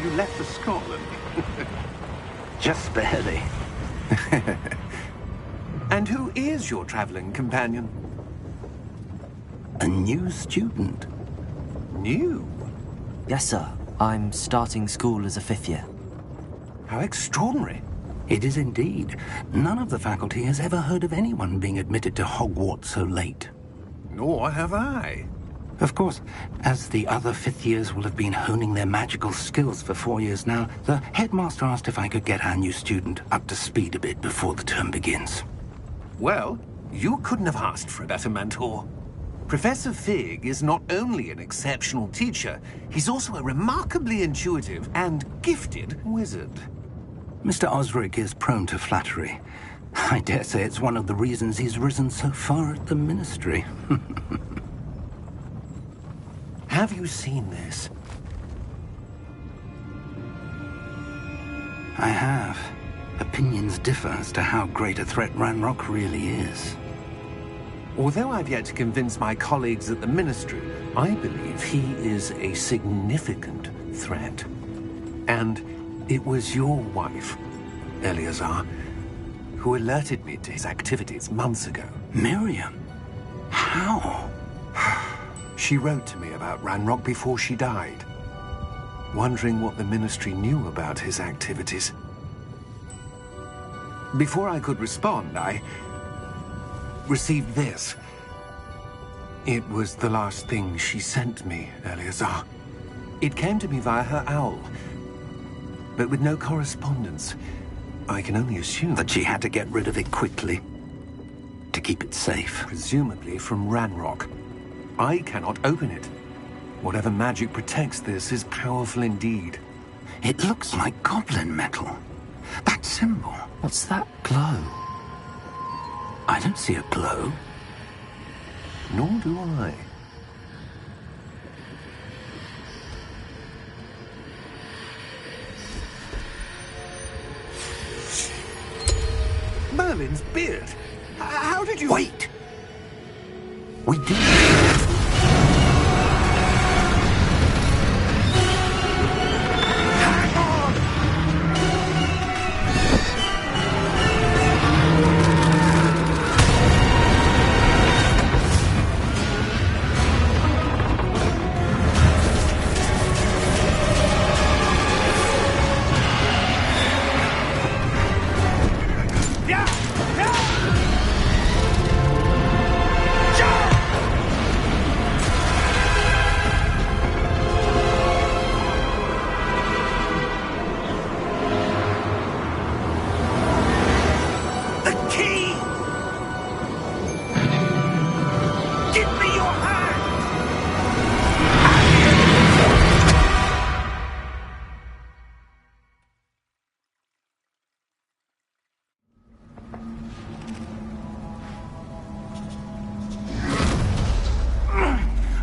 you left for Scotland? Just barely. And who is your traveling companion? A new student. New? Yes, sir. I'm starting school as a 5th year. How extraordinary. It is indeed. None of the faculty has ever heard of anyone being admitted to Hogwarts so late. Nor have I. Of course, as the other 5th years will have been honing their magical skills for 4 years now, the headmaster asked if I could get our new student up to speed a bit before the term begins. Well, you couldn't have asked for a better mentor. Professor Fig is not only an exceptional teacher, he's also a remarkably intuitive and gifted wizard. Mr. Osric is prone to flattery. I dare say it's one of the reasons he's risen so far at the Ministry. Have you seen this? I have. Opinions differ as to how great a threat Ranrock really is. Although I've yet to convince my colleagues at the Ministry, I believe he is a significant threat. And it was your wife, Eleazar, who alerted me to his activities months ago. Miriam? How? She wrote to me about Ranrock before she died, wondering what the Ministry knew about his activities. Before I could respond, I received this. It was the last thing she sent me, Eleazar. It came to me via her owl, but with no correspondence. I can only assume That she had to get rid of it quickly, to keep it safe. presumably from Ranrock. I cannot open it. Whatever magic protects this is powerful indeed. It looks like goblin metal. That symbol. What's that glow? I don't see a glow. Nor do I. Merlin's beard. How did you... Wait! We did.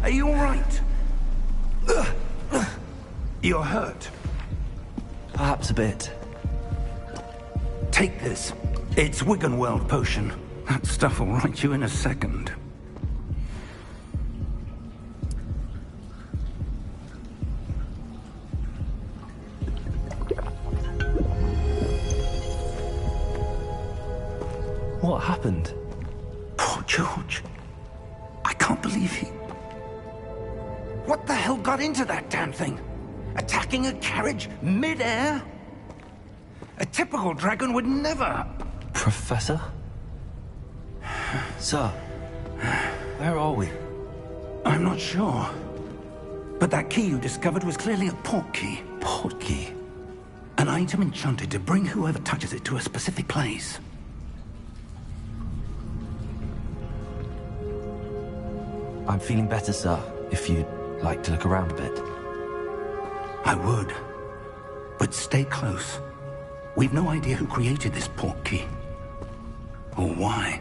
Are you all right? You're hurt. Perhaps a bit. Take this. It's Wiggenweld potion. That stuff will right you in a second. What happened? Poor George. I can't believe he... What the hell got into that damn thing? Attacking a carriage mid-air? A typical dragon would never... Professor? Sir, where are we? I'm not sure. But that key you discovered was clearly a port key. Port key? An item enchanted to bring whoever touches it to a specific place. I'm feeling better, sir, if you'd like to look around a bit. I would. But stay close. We've no idea who created this port key. Or why.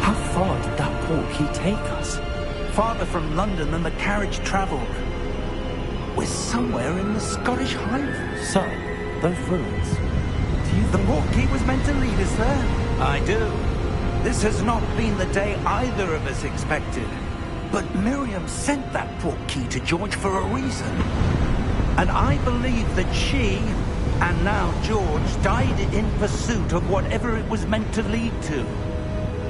How far did that port key take us? farther from London than the carriage travelled. We're somewhere in the Scottish Highlands. Sir, those ruins. The portkey was meant to lead us there? I do. This has not been the day either of us expected. But Miriam sent that portkey to George for a reason. And I believe that she, and now George, died in pursuit of whatever it was meant to lead to.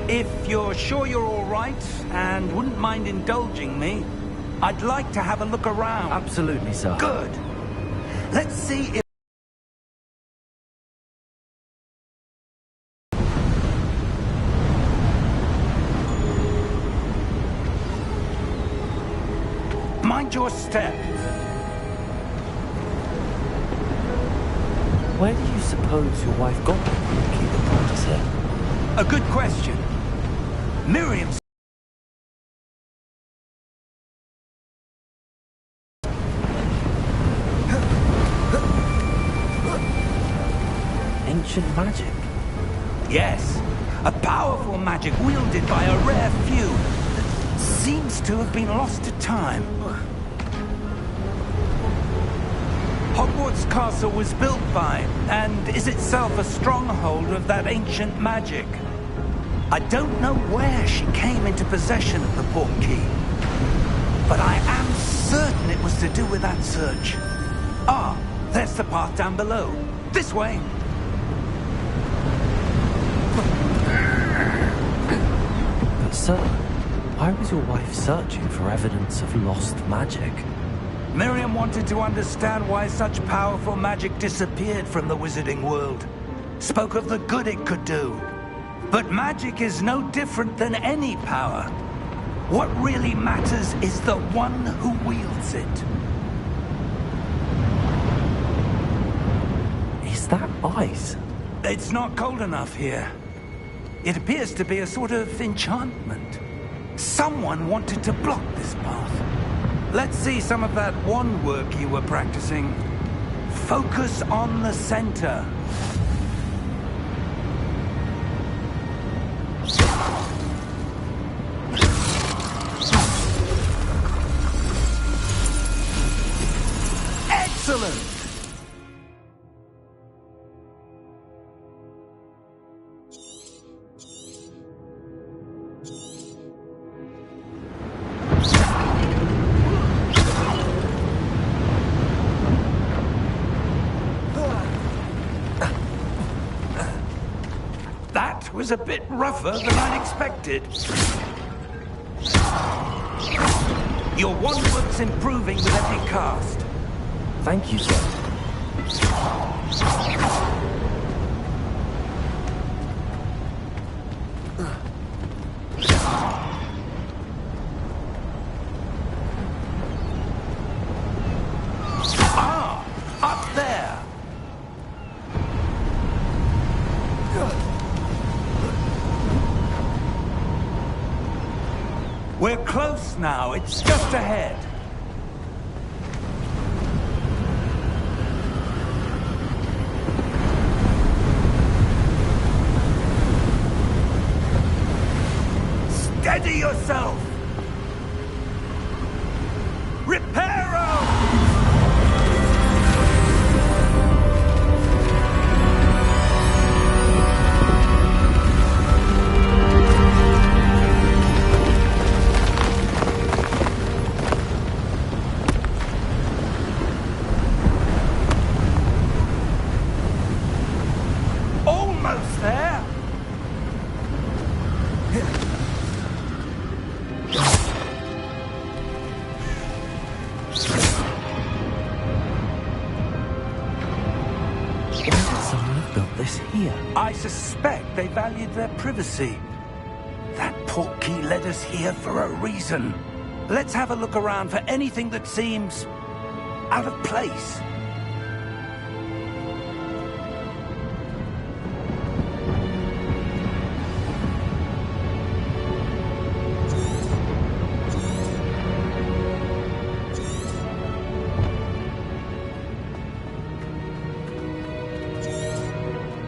If you're sure you're all right, and wouldn't mind indulging me, I'd like to have a look around. Absolutely, sir. Good. Let's see if... Mind your step. Where do you suppose your wife got the portkey that brought us here? A good question. Miriam's... Ancient magic? Yes. A powerful magic wielded by a rare few that seems to have been lost to time. Hogwarts Castle was built by, and is itself a stronghold of that ancient magic. I don't know where she came into possession of the portkey, but I am certain it was to do with that search. Ah, there's the path down below. This way. But sir, why was your wife searching for evidence of lost magic? Miriam wanted to understand why such powerful magic disappeared from the wizarding world. Spoke of the good it could do. But magic is no different than any power. What really matters is the one who wields it. Is that ice? It's not cold enough here. It appears to be a sort of enchantment. Someone wanted to block this path. Let's see some of that wand work you were practicing. Focus on the center. Excellent! That was a bit rougher than I'd expected. Your wand work's improving with every cast. Thank you, sir. Ah! Up there! We're close now. It's just ahead. Steady yourself! Reparo! Almost there! Why did someone have built this here? I suspect they valued their privacy. That portkey led us here for a reason. Let's have a look around for anything that seems out of place.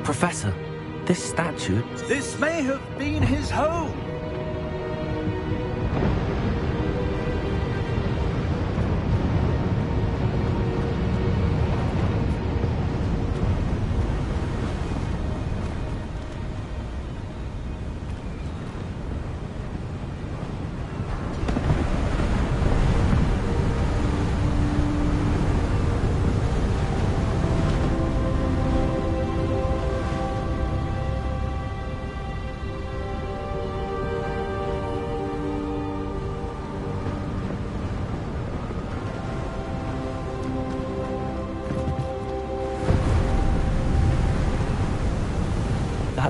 Professor, this statue... This may have been his home.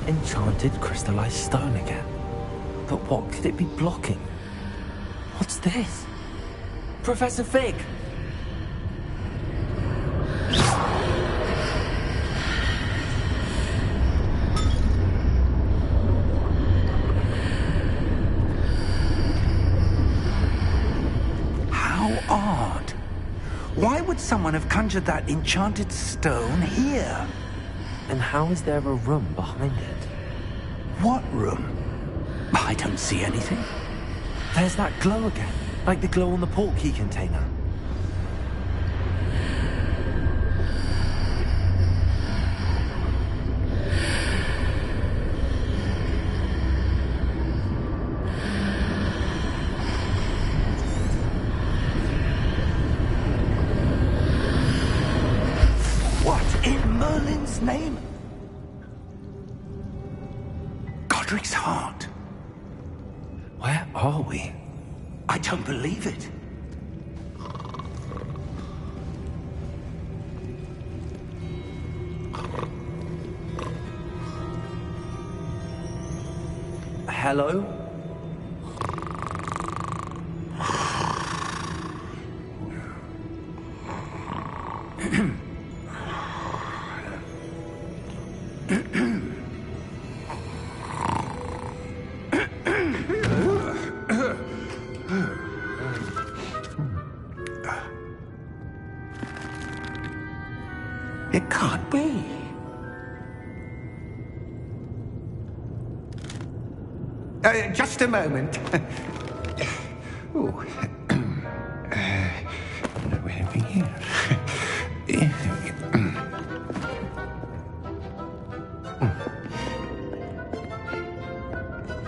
enchanted crystallized stone again. But what could it be blocking? What's this? Professor Fig! How odd. Why would someone have conjured that enchanted stone here? And how is there a room behind it? What room? I don't see anything. There's that glow again, like the glow on the portkey container. What in Merlin's name? Godric's heart. Where are we? I don't believe it. Hello? It can't be. Just a moment. Ooh. Anything here?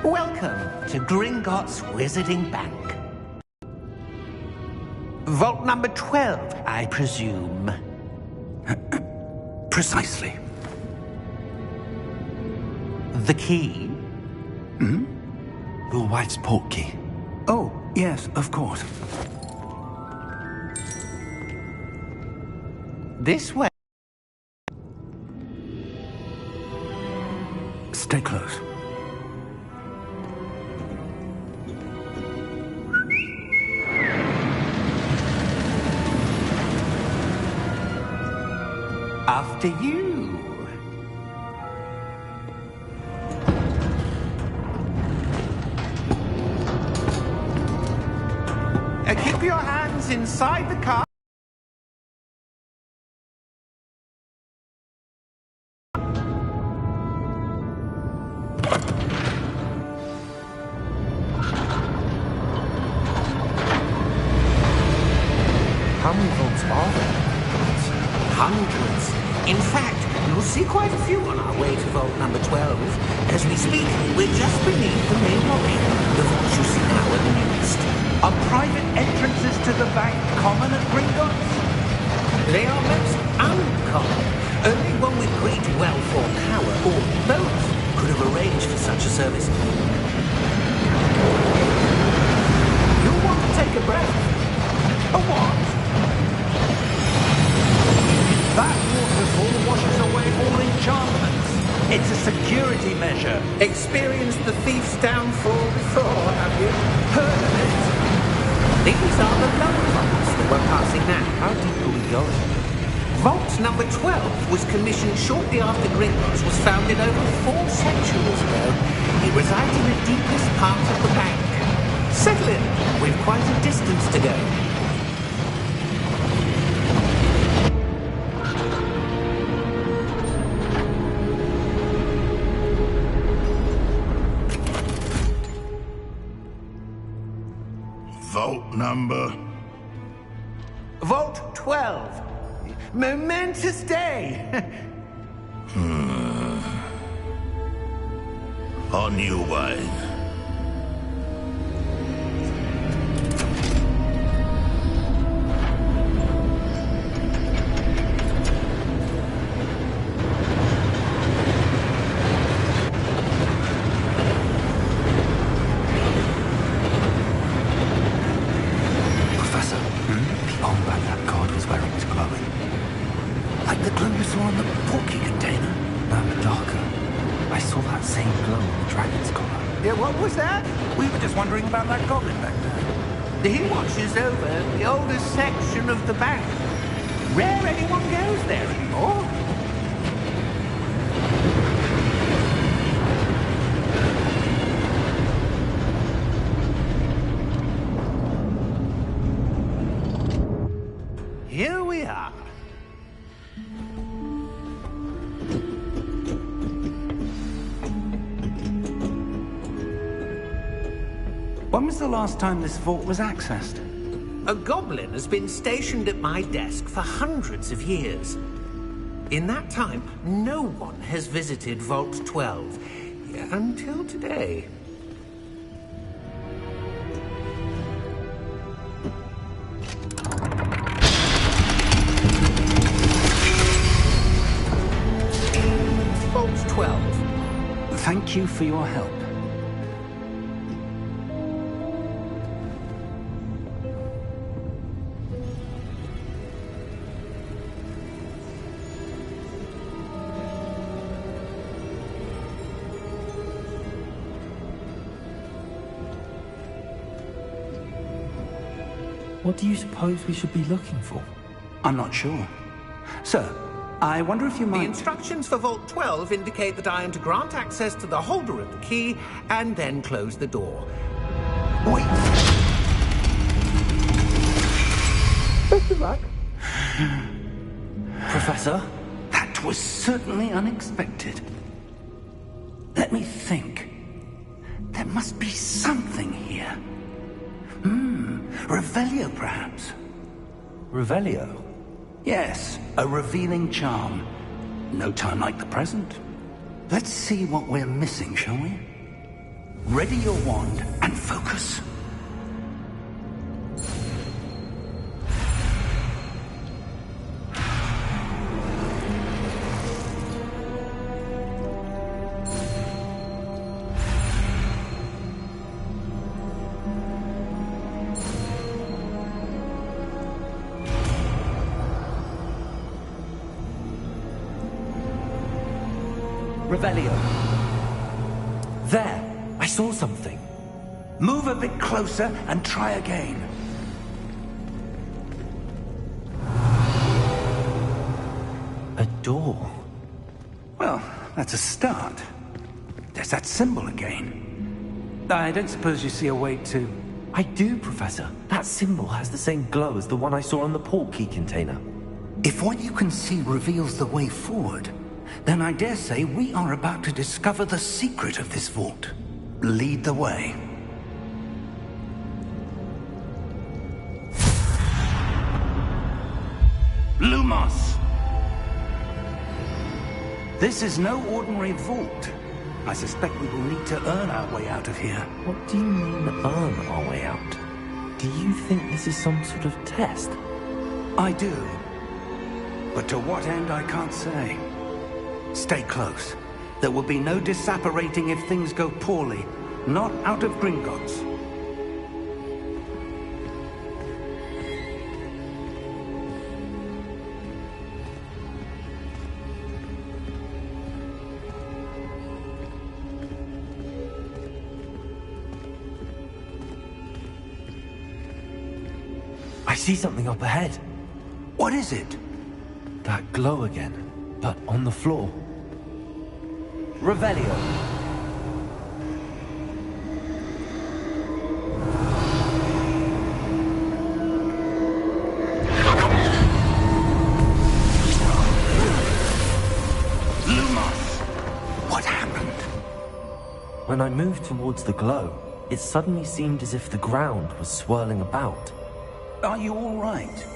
Welcome to Gringotts Wizarding Bank. Vault number 12, I presume. Precisely. The key? Your wife's portkey. Oh, yes, of course. This way. Stay close. After you. Keep your hands inside the car. How many vaults are there? Hundreds. In fact, you'll see quite a few on our way to vault number 12. As we speak, we're just beneath the main lobby. The vaults you see now are the newest. Are private entrances to the bank common at Gringotts? They are most uncommon. Only one with great wealth or power, or both, could have arranged for such a service. You'll want to take a breath. A what? That waterfall washes away all enchantments. It's a security measure. Experienced the thief's downfall before, have you? Heard of it? These are the lower vaults that we're passing now. How deep are we going? Vault number 12 was commissioned shortly after Gringotts was founded over 4 centuries ago. It resides in the deepest part of the bank. Settle in. We've quite a distance to go. Vault number? Vault 12. Momentous day. On your way. Professor, the arm bag that guard was wearing is glowing. Like the glow you saw on the portkey container. No, darker. I I saw that same glow on the dragon's collar. Yeah, what was that? We were just wondering about that goblin back there. He watches over the oldest section of the bank. Rare anyone goes there anymore. Here we are. When was the last time this vault was accessed? A goblin has been stationed at my desk for hundreds of years. In that time, no one has visited Vault 12. Until today. Vault 12. Thank you for your help. What do you suppose we should be looking for? I'm not sure. Sir, I wonder if you The might... instructions for Vault 12 indicate that I am to grant access to the holder of the key and then close the door. Wait! Best of luck. Professor? That was certainly unexpected. Let me think. There must be something here. Revelio, perhaps? Revelio? Yes, a revealing charm. No time like the present. Let's see what we're missing, shall we? Ready your wand and focus. Revelio. There! I saw something. Move a bit closer and try again. A door. Well, that's a start. There's that symbol again. I don't suppose you see a way to... I do, Professor. That symbol has the same glow as the one I saw on the port key container. If what you can see reveals the way forward, then I dare say we are about to discover the secret of this vault. Lead the way. Lumos! This is no ordinary vault. I suspect we will need to earn our way out of here. What do you mean, earn our way out? Do you think this is some sort of test? I do. But to what end, I can't say. Stay close. There will be no disapparating if things go poorly. Not out of Gringotts. I see something up ahead. What is it? That glow again, but on the floor. Revelio. Lumos! What happened? When I moved towards the glow, it suddenly seemed as if the ground was swirling about. Are you all right?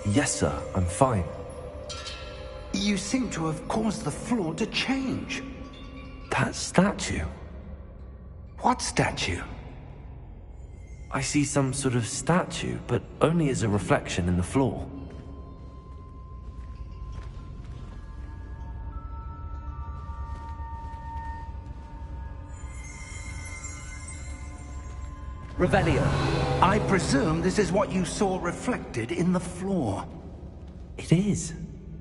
Yes, sir, I'm fine. You seem to have caused the floor to change. That statue. What statue? I see some sort of statue, but only as a reflection in the floor. Revelio. I presume this is what you saw reflected in the floor. It is.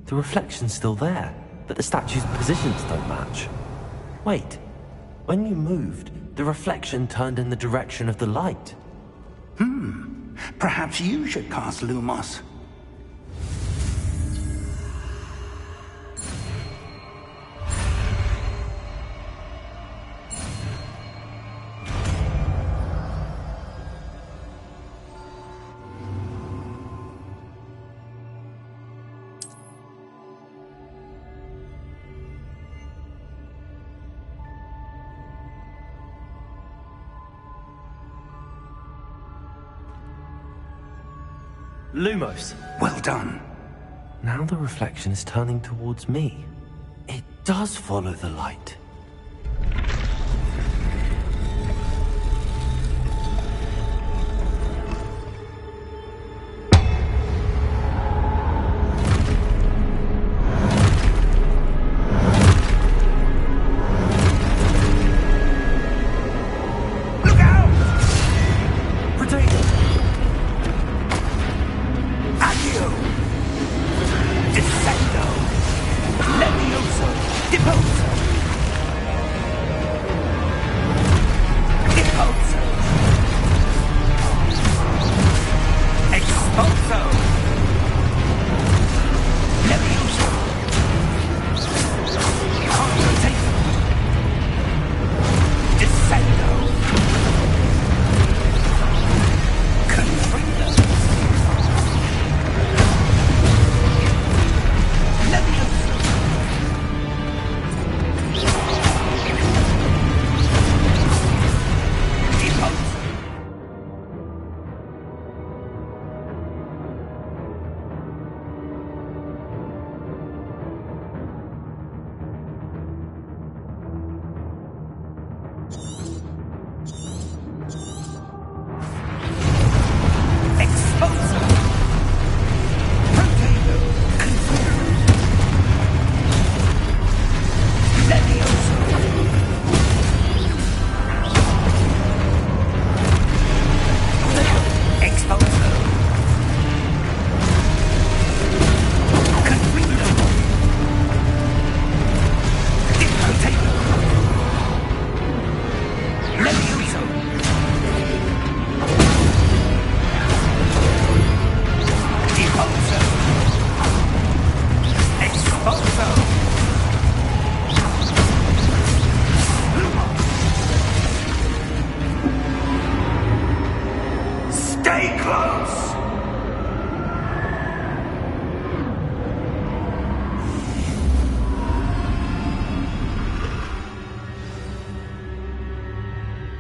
The reflection's still there, but the statue's positions don't match. Wait. When you moved, the reflection turned in the direction of the light. Perhaps you should cast Lumos. Lumos. Well done. Now the reflection is turning towards me. It does follow the light.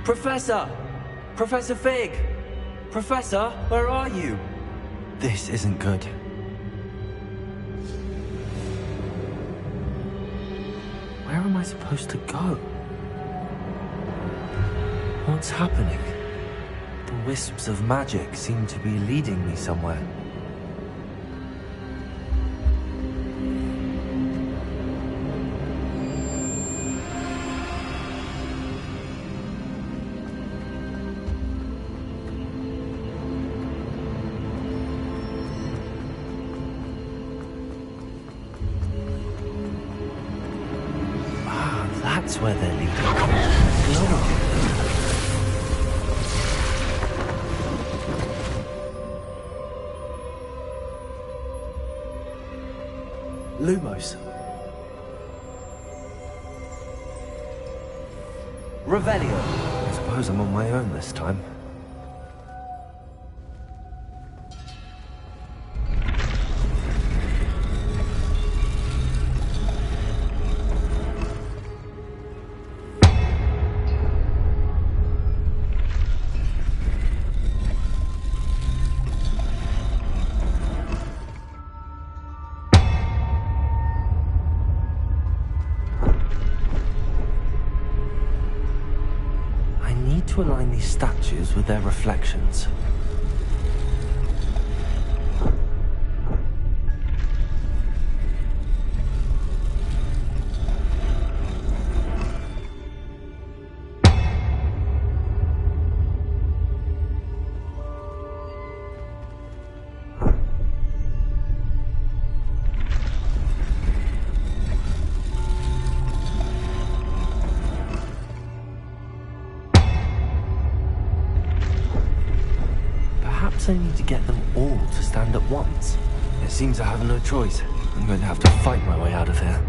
Professor! Professor Fig! Professor, where are you? This isn't good. Where am I supposed to go? What's happening? The wisps of magic seem to be leading me somewhere. That's where they're leading. Lumos. Revelio. I suppose I'm on my own this time. To align these statues with their reflections. I need to get them all to stand at once. It seems I have no choice. I'm going to have to fight my way out of here.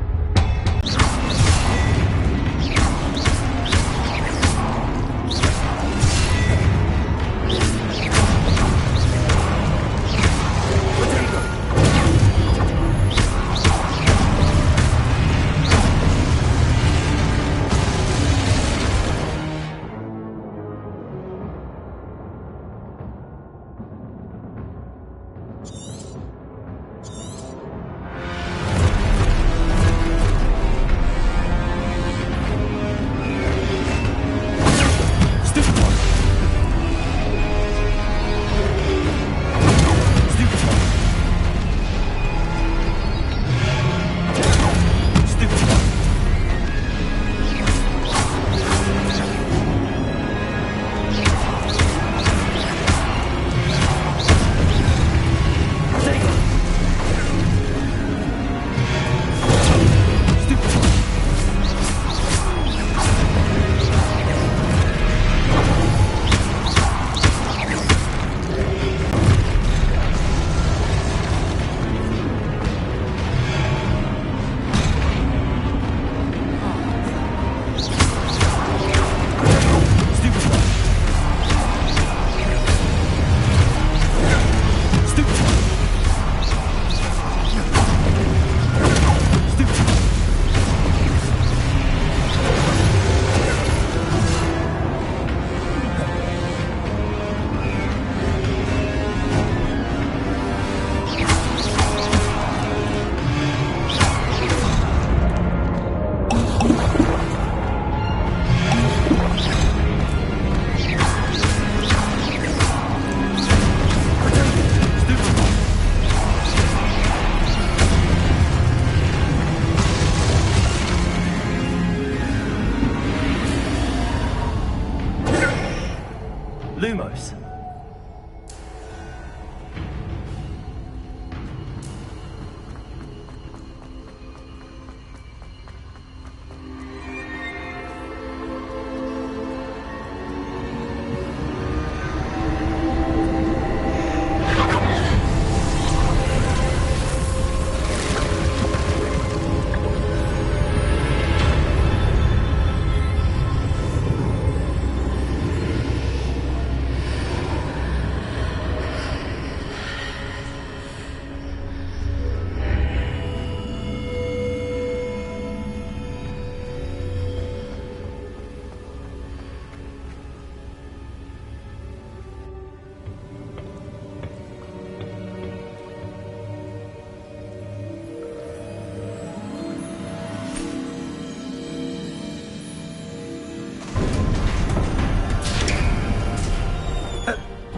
Lumos.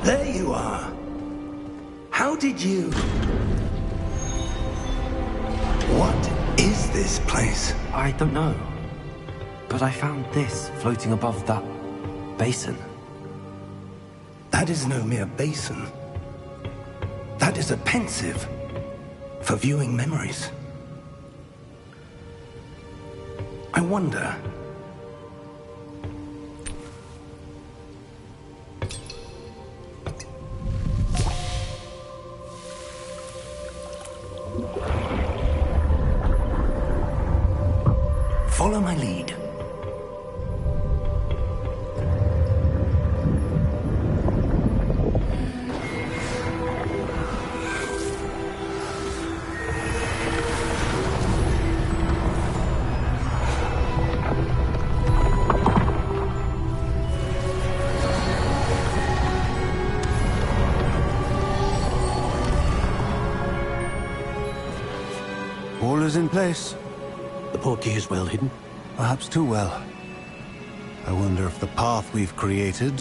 There you are. How did you... What is this place? I don't know. But I found this floating above that basin. That is no mere basin. That is a pensive for viewing memories. I wonder... Follow my lead. All is in place. The portkey is well hidden. Perhaps too well. I wonder if the path we've created...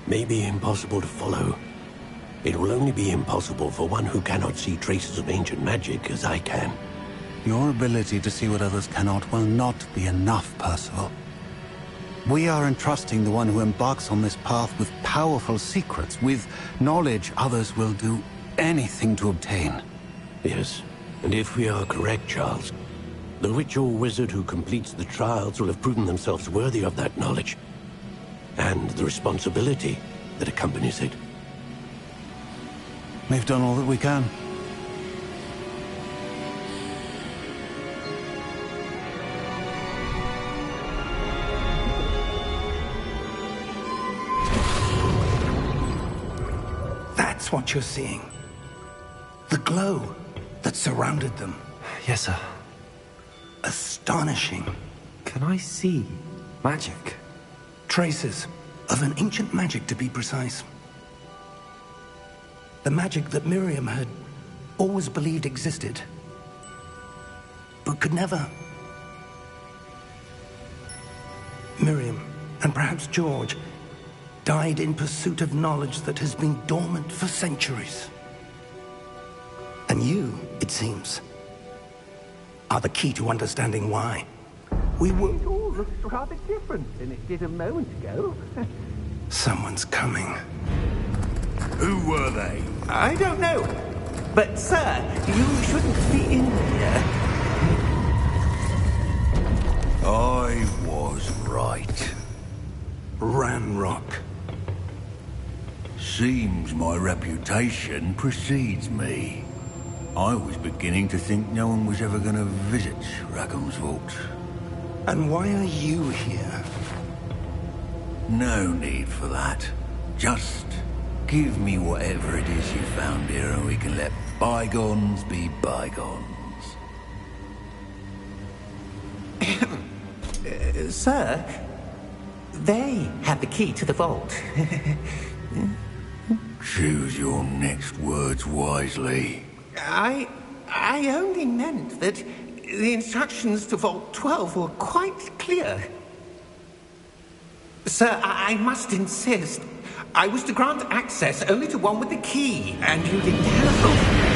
May be impossible to follow. It will only be impossible for one who cannot see traces of ancient magic as I can. Your ability to see what others cannot will not be enough, Percival. We are entrusting the one who embarks on this path with powerful secrets, with knowledge others will do anything to obtain. Yes, and if we are correct, Charles, the witch or wizard who completes the trials will have proven themselves worthy of that knowledge, and the responsibility that accompanies it. We've done all that we can. That's what you're seeing. The glow that surrounded them. Yes, sir. Astonishing. Can I see magic? Traces of an ancient magic, to be precise. The magic that Miriam had always believed existed, but could never. Miriam, and perhaps George, died in pursuit of knowledge that has been dormant for centuries. And you, it seems, are the key to understanding why. We were... It all looks rather different than it did a moment ago. Someone's coming. Who were they? I don't know. But, sir, you shouldn't be in here. I was right. Ranrock. Seems my reputation precedes me. I was beginning to think no one was ever going to visit Rackham's vault. And why are you here? No need for that. Just give me whatever it is you found here and we can let bygones be bygones. Sir, they have the key to the vault. Choose your next words wisely. I only meant that the instructions to Vault 12 were quite clear. Sir, I must insist. I was to grant access only to one with the key, and you didn't have.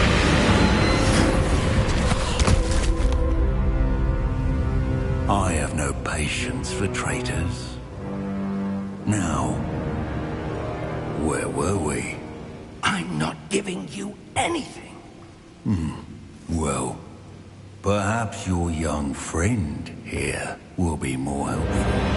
I have no patience for traitors. Now, where were we? I'm not giving you anything. Well, perhaps your young friend here will be more helpful.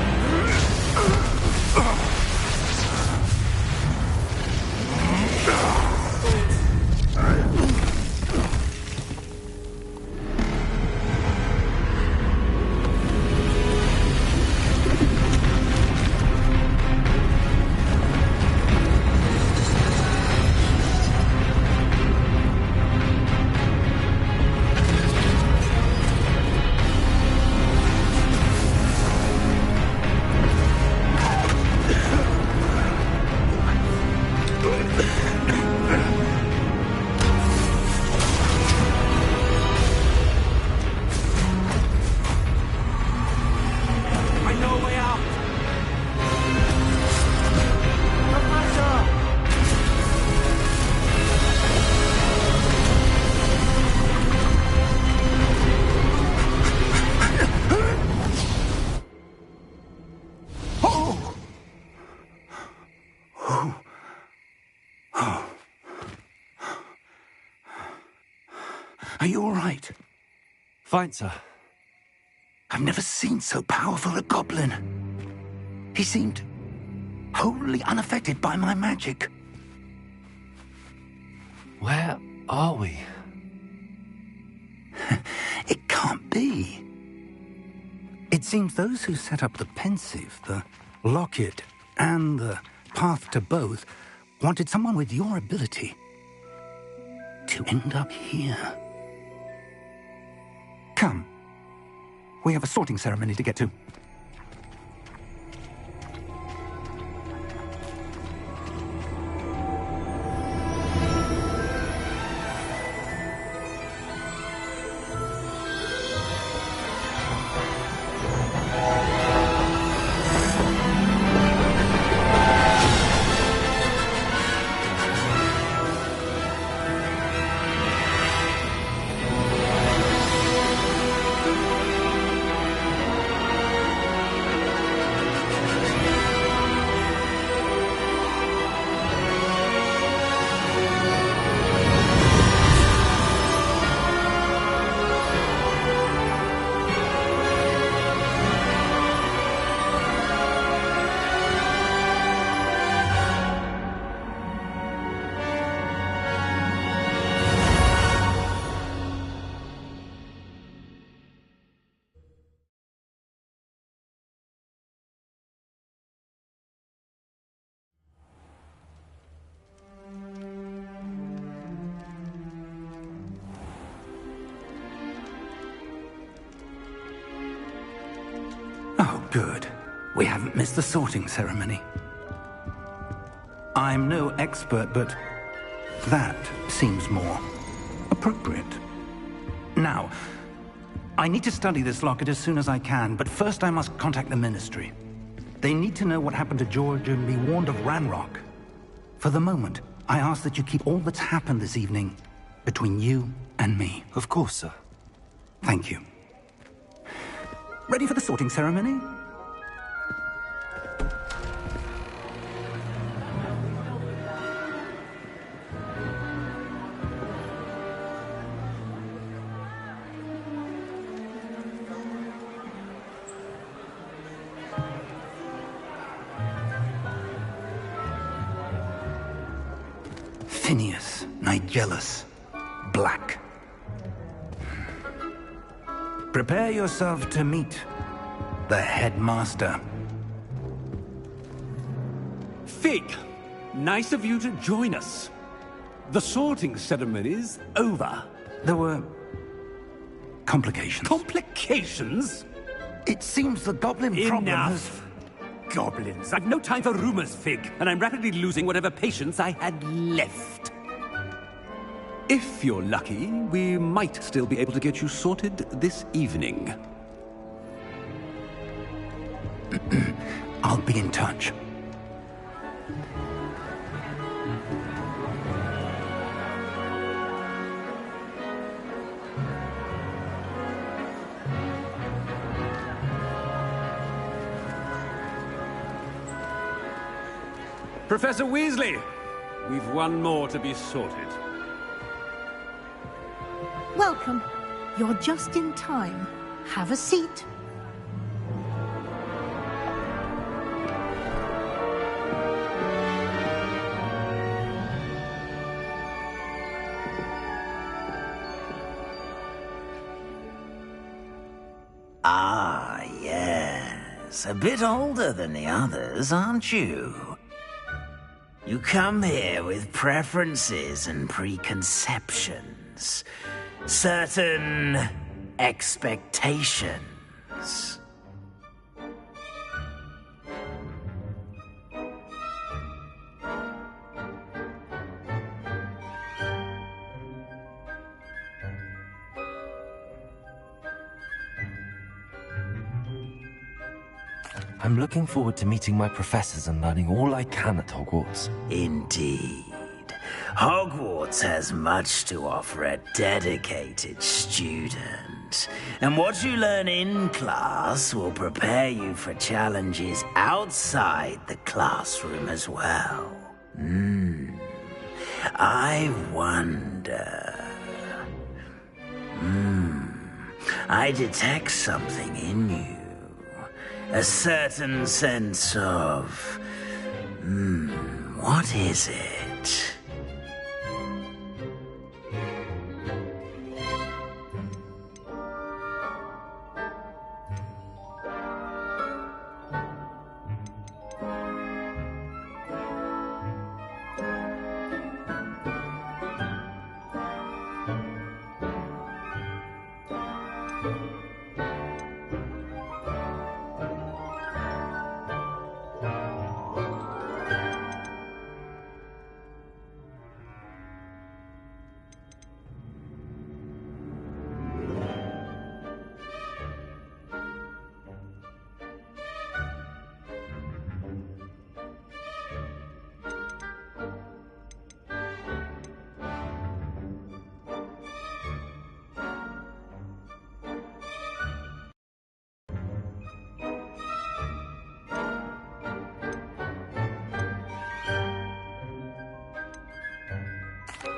Are you all right? Fine, sir. I've never seen so powerful a goblin. He seemed wholly unaffected by my magic. Where are we? It can't be. It seems those who set up the pensive, the locket, and the path to both wanted someone with your ability to end up here. Come. We have a sorting ceremony to get to. Good. We haven't missed the sorting ceremony. I'm no expert, but that seems more appropriate. Now, I need to study this locket as soon as I can, but first I must contact the Ministry. They need to know what happened to George and be warned of Ranrock. For the moment, I ask that you keep all that's happened this evening between you and me. Of course, sir. Thank you. Ready for the sorting ceremony? Phineas, Nigellus, Black. Prepare yourself to meet the headmaster. Fig, nice of you to join us. The sorting ceremony's over. There were complications. Complications? It seems the goblin problem has... Enough! Goblins. I've no time for rumors, Fig, and I'm rapidly losing whatever patience I had left. If you're lucky, we might still be able to get you sorted this evening. I'll be in touch. Professor Weasley, we've one more to be sorted. Welcome. You're just in time. Have a seat. Ah, yes. A bit older than the others, aren't you? You come here with preferences and preconceptions. Certain expectations. I'm looking forward to meeting my professors and learning all I can at Hogwarts. Indeed. Hogwarts has much to offer a dedicated student. And what you learn in class will prepare you for challenges outside the classroom as well. I wonder... I detect something in you. A certain sense of... what is it?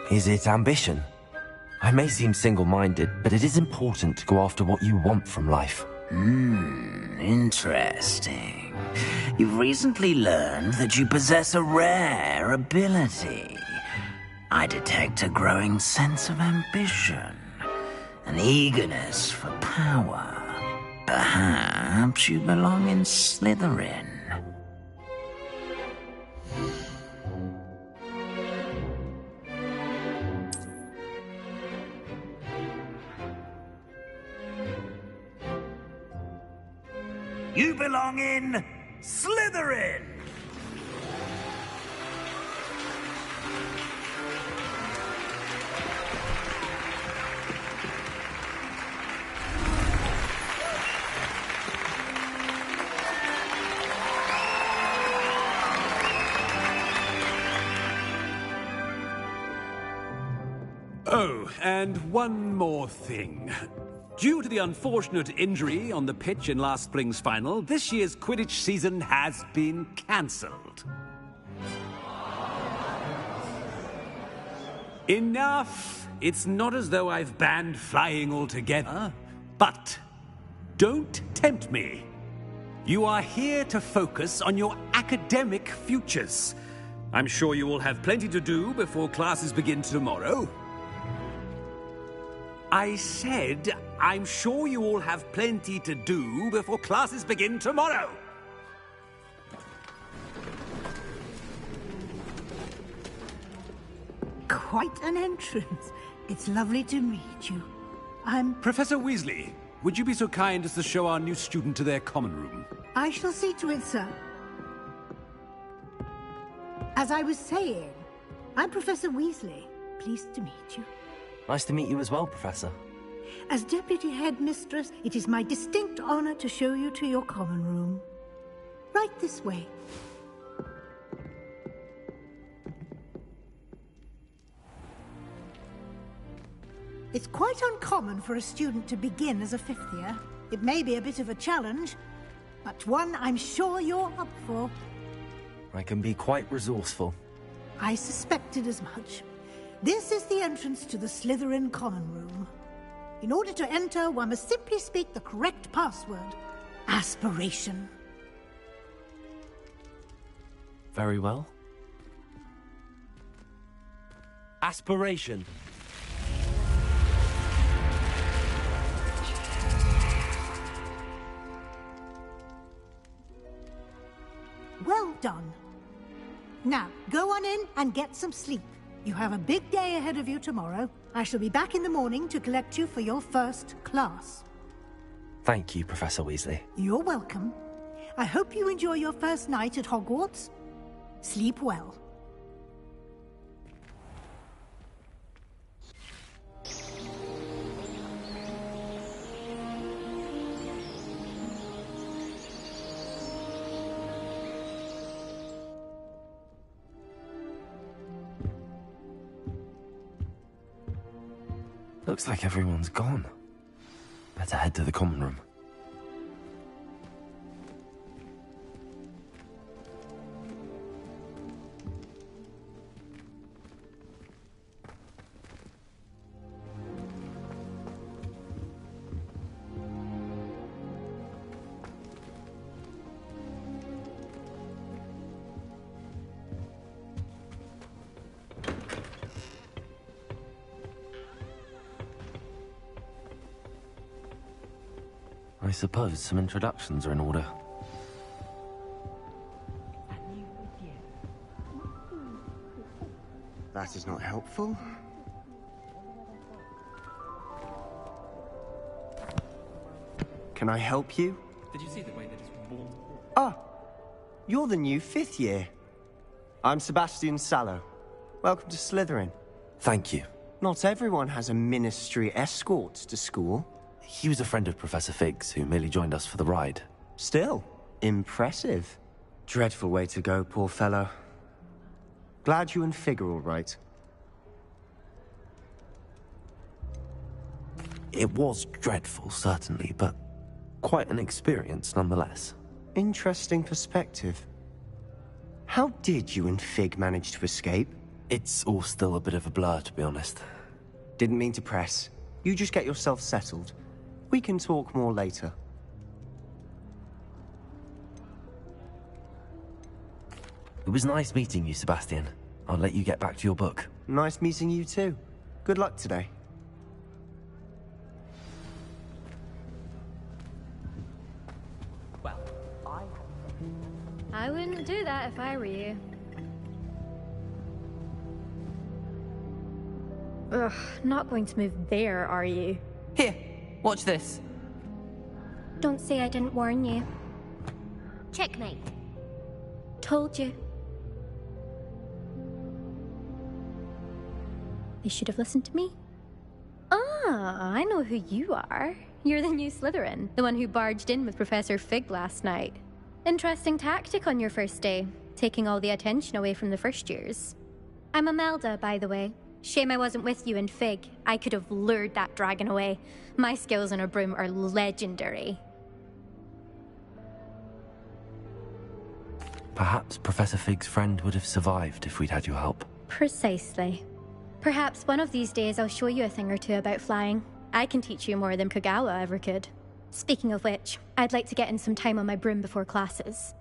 Is it ambition? I may seem single-minded, but it is important to go after what you want from life. Interesting. You've recently learned that you possess a rare ability. I detect a growing sense of ambition, an eagerness for power. Perhaps you belong in Slytherin. You belong in Slytherin! Oh, and one more thing. Due to the unfortunate injury on the pitch in last spring's final, this year's Quidditch season has been cancelled. Enough! It's not as though I've banned flying altogether, but don't tempt me. You are here to focus on your academic futures. I'm sure you will have plenty to do before classes begin tomorrow. I said, I'm sure you all have plenty to do before classes begin tomorrow. Quite an entrance. It's lovely to meet you. Professor Weasley, would you be so kind as to show our new student to their common room? I shall see to it, sir. As I was saying, I'm Professor Weasley. Pleased to meet you. Nice to meet you as well, Professor. As Deputy Headmistress, it is my distinct honor to show you to your common room. Right this way. It's quite uncommon for a student to begin as a fifth year. It may be a bit of a challenge, but one I'm sure you're up for. I can be quite resourceful. I suspected as much. This is the entrance to the Slytherin common room. In order to enter, one must simply speak the correct password. Aspiration. Very well. Aspiration. Well done. Now, go on in and get some sleep. You have a big day ahead of you tomorrow. I shall be back in the morning to collect you for your first class. Thank you, Professor Weasley. You're welcome. I hope you enjoy your first night at Hogwarts. Sleep well. Looks like everyone's gone. Better head to the common room. I suppose some introductions are in order. That is not helpful. Can I help you? Did you see the way that it's warm? Ah, you're the new fifth year. I'm Sebastian Sallow. Welcome to Slytherin. Thank you. Not everyone has a ministry escort to school. He was a friend of Professor Fig's, who merely joined us for the ride. Still, impressive. Dreadful way to go, poor fellow. Glad you and Fig are all right. It was dreadful, certainly, but quite an experience nonetheless. Interesting perspective. How did you and Fig manage to escape? It's all still a bit of a blur, to be honest. Didn't mean to press. You just get yourself settled. We can talk more later. It was nice meeting you, Sebastian. I'll let you get back to your book. Nice meeting you too. Good luck today. Well, I wouldn't do that if I were you. Ugh, not going to move there, are you? Here, watch this. Don't say I didn't warn you. Checkmate. Told you. They should have listened to me. Ah, I know who you are. You're the new Slytherin, the one who barged in with Professor Fig last night. Interesting tactic on your first day, taking all the attention away from the first years. I'm Imelda, by the way. Shame I wasn't with you in Fig. I could have lured that dragon away. My skills on a broom are legendary. Perhaps Professor Fig's friend would have survived if we'd had your help. Precisely. Perhaps one of these days I'll show you a thing or two about flying. I can teach you more than Kagawa ever could. Speaking of which, I'd like to get in some time on my broom before classes.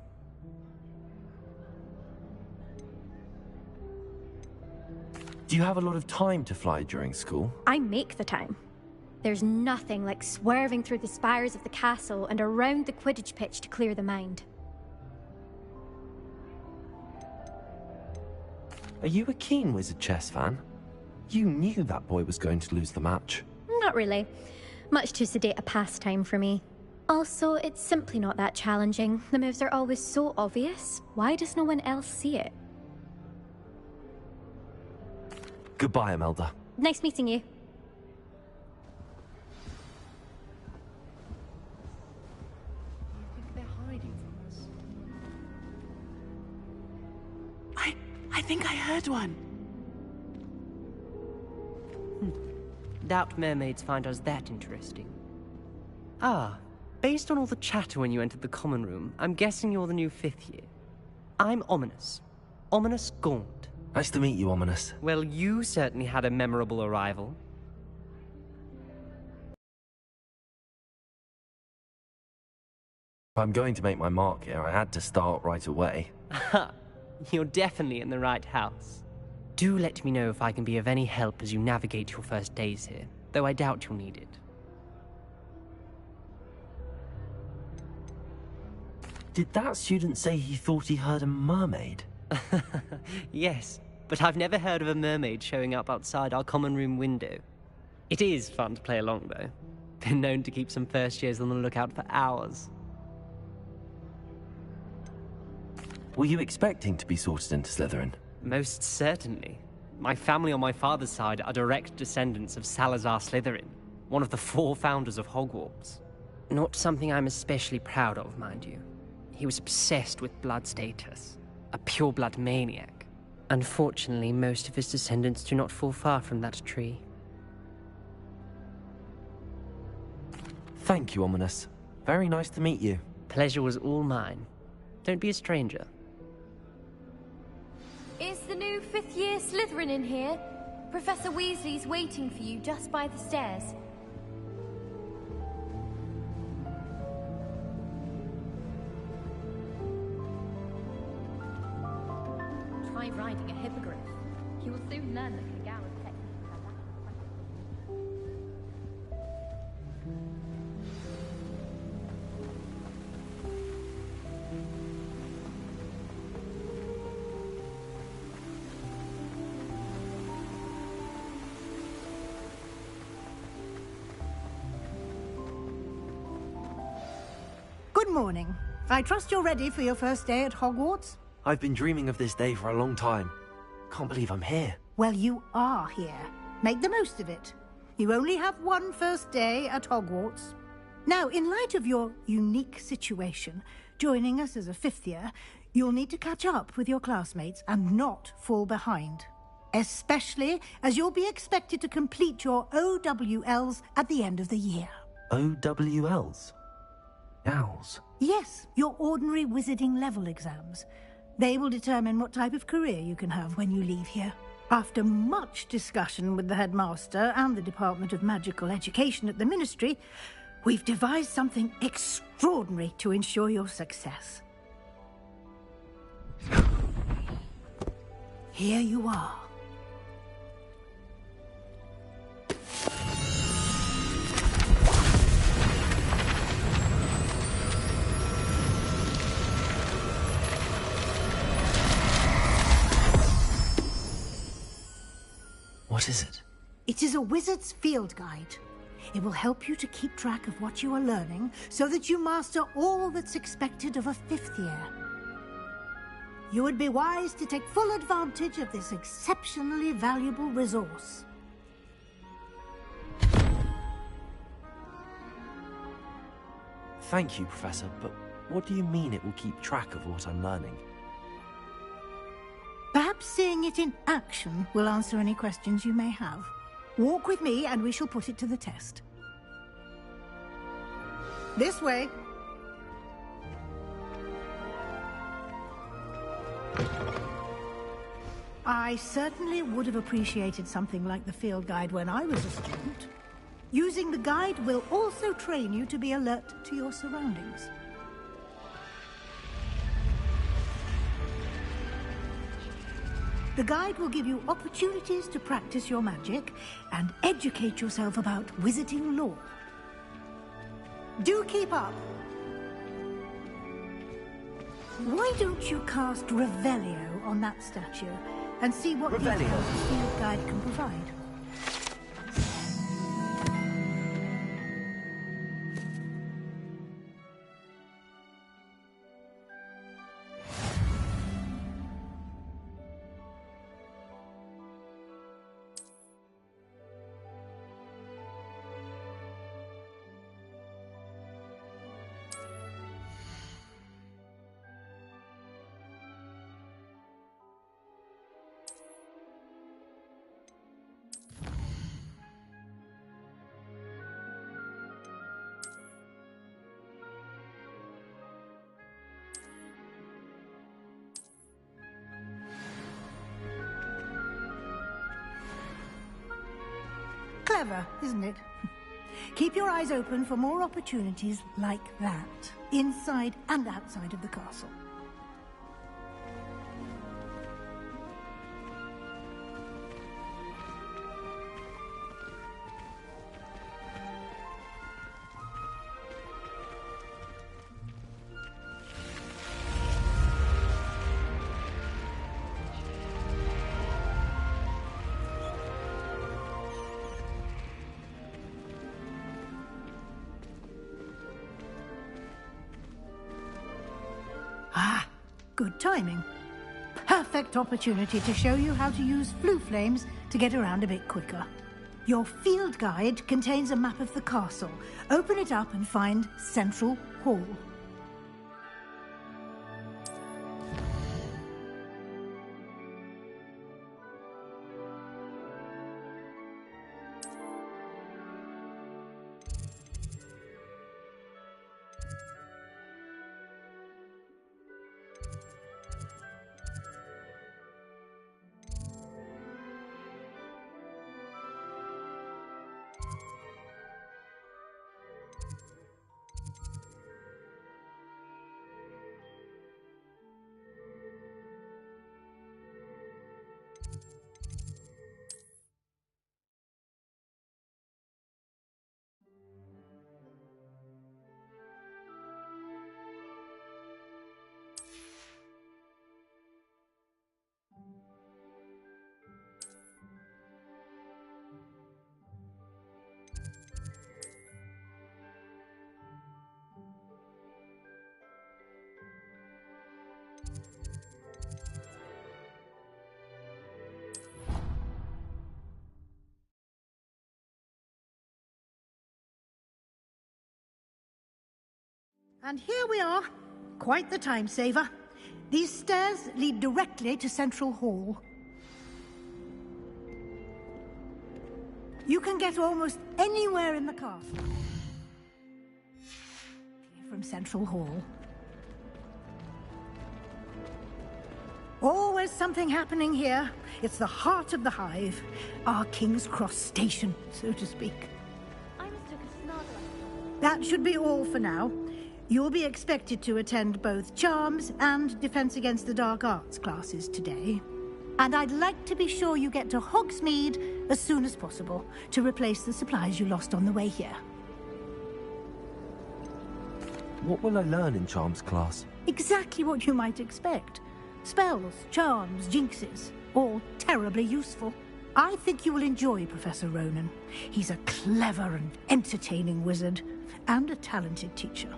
Do you have a lot of time to fly during school? I make the time. There's nothing like swerving through the spires of the castle and around the Quidditch pitch to clear the mind. Are you a keen Wizard chess fan? You knew that boy was going to lose the match. Not really. Much too sedate a pastime for me. Also, it's simply not that challenging. The moves are always so obvious. Why does no one else see it? Goodbye, Imelda. Nice meeting you. They're hiding from us. I think I heard one. Doubt mermaids find us that interesting. Ah, based on all the chatter when you entered the common room, I'm guessing you're the new 5th year. I'm Ominous. Ominous Gaunt. Nice to meet you, Ominous. Well, you certainly had a memorable arrival. If I'm going to make my mark here, I had to start right away. Ha! You're definitely in the right house. Do let me know if I can be of any help as you navigate your first days here, though I doubt you'll need it. Did that student say he thought he heard a mermaid? Yes, but I've never heard of a mermaid showing up outside our common room window. It is fun to play along, though. Been known to keep some first years on the lookout for hours. Were you expecting to be sorted into Slytherin? Most certainly. My family on my father's side are direct descendants of Salazar Slytherin, one of the 4 founders of Hogwarts. Not something I'm especially proud of, mind you. He was obsessed with blood status, a pure-blood maniac. Unfortunately, most of his descendants do not fall far from that tree. Thank you, Ominous. Very nice to meet you. Pleasure was all mine. Don't be a stranger. Is the new 5th year Slytherin in here? Professor Weasley's waiting for you just by the stairs. Try riding a hippogriff. You will soon learn that Kagawa's techniques are that. Good morning. I trust you're ready for your first day at Hogwarts? I've been dreaming of this day for a long time. Can't believe I'm here. Well, you are here. Make the most of it. You only have one first day at Hogwarts. Now, in light of your unique situation, joining us as a 5th year, you'll need to catch up with your classmates and not fall behind. Especially as you'll be expected to complete your OWLs at the end of the year. OWLs? Owls? Yes, your ordinary wizarding level exams. They will determine what type of career you can have when you leave here. After much discussion with the headmaster and the Department of Magical Education at the Ministry, we've devised something extraordinary to ensure your success. Here you are. What is it? It is a wizard's field guide. It will help you to keep track of what you are learning so that you master all that's expected of a 5th year. You would be wise to take full advantage of this exceptionally valuable resource. Thank you, Professor, but what do you mean it will keep track of what I'm learning? Perhaps seeing it in action will answer any questions you may have. Walk with me and we shall put it to the test. This way. I certainly would have appreciated something like the field guide when I was a student. Using the guide will also train you to be alert to your surroundings. The guide will give you opportunities to practice your magic and educate yourself about wizarding lore. Do keep up! Why don't you cast Revelio on that statue and see what details the field guide can provide? Clever, isn't it? Keep your eyes open for more opportunities like that, inside and outside of the castle. Good timing. Perfect opportunity to show you how to use flue flames to get around a bit quicker. Your field guide contains a map of the castle. Open it up and find Central Hall. And here we are. Quite the time saver. These stairs lead directly to Central Hall. You can get almost anywhere in the castle from Central Hall. Always something happening here. It's the heart of the hive. Our King's Cross station, so to speak. I mistook a Snarl. That should be all for now. You'll be expected to attend both Charms and Defense Against the Dark Arts classes today. And I'd like to be sure you get to Hogsmeade as soon as possible to replace the supplies you lost on the way here. What will I learn in Charms class? Exactly what you might expect. Spells, charms, jinxes, all terribly useful. I think you will enjoy Professor Ronan. He's a clever and entertaining wizard, and a talented teacher.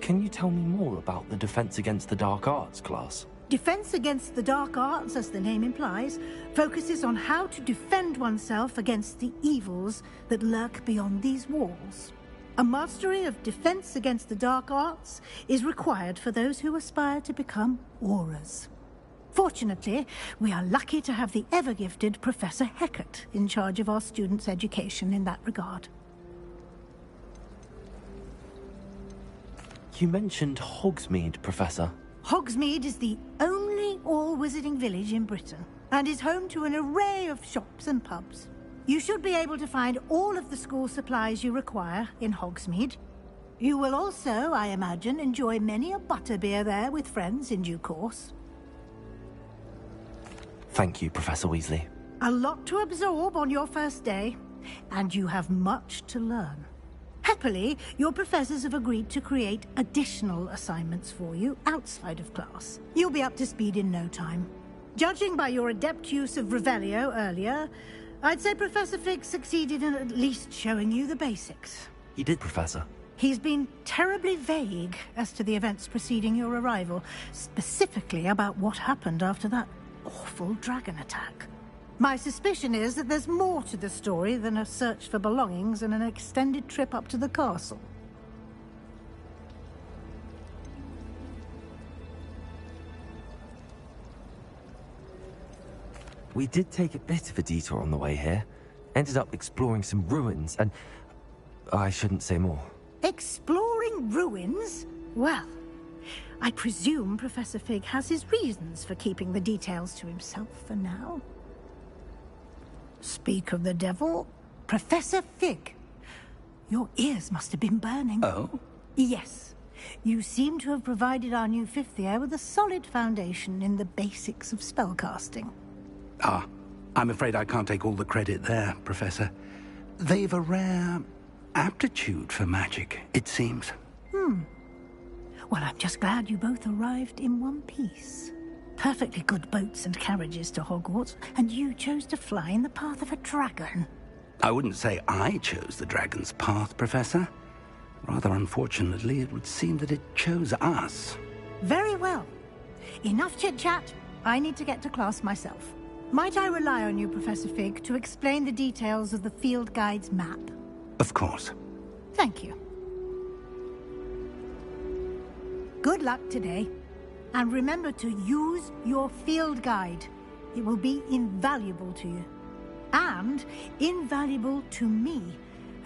Can you tell me more about the Defense Against the Dark Arts class? Defense Against the Dark Arts, as the name implies, focuses on how to defend oneself against the evils that lurk beyond these walls. A mastery of Defense Against the Dark Arts is required for those who aspire to become Aurors. Fortunately, we are lucky to have the ever-gifted Professor Hecat in charge of our students' education in that regard. You mentioned Hogsmeade, Professor. Hogsmeade is the only all-wizarding village in Britain, and is home to an array of shops and pubs. You should be able to find all of the school supplies you require in Hogsmeade. You will also, I imagine, enjoy many a butterbeer there with friends in due course. Thank you, Professor Weasley. A lot to absorb on your first day, and you have much to learn. Happily, your professors have agreed to create additional assignments for you outside of class. You'll be up to speed in no time. Judging by your adept use of Revelio earlier, I'd say Professor Fig succeeded in at least showing you the basics. He did, Professor. He's been terribly vague as to the events preceding your arrival, specifically about what happened after that awful dragon attack. My suspicion is that there's more to the story than a search for belongings and an extended trip up to the castle. We did take a bit of a detour on the way here. Ended up exploring some ruins and... I shouldn't say more. Exploring ruins? Well, I presume Professor Fig has his reasons for keeping the details to himself for now. Speak of the devil, Professor Fig. Your ears must have been burning. Oh? Yes. You seem to have provided our new fifth year with a solid foundation in the basics of spellcasting. Ah, I'm afraid I can't take all the credit there, Professor. They've a rare aptitude for magic, it seems. Well, I'm just glad you both arrived in one piece. Perfectly good boats and carriages to Hogwarts, and you chose to fly in the path of a dragon. I wouldn't say I chose the dragon's path, Professor. Rather unfortunately, it would seem that it chose us. Very well. Enough chit-chat. I need to get to class myself. Might I rely on you, Professor Fig, to explain the details of the field guide's map? Of course. Thank you. Good luck today. And remember to use your field guide. It will be invaluable to you. And invaluable to me,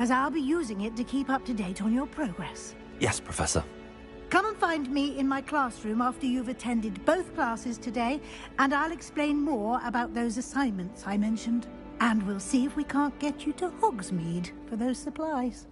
as I'll be using it to keep up to date on your progress. Yes, Professor. Come and find me in my classroom after you've attended both classes today, and I'll explain more about those assignments I mentioned. And we'll see if we can't get you to Hogsmeade for those supplies.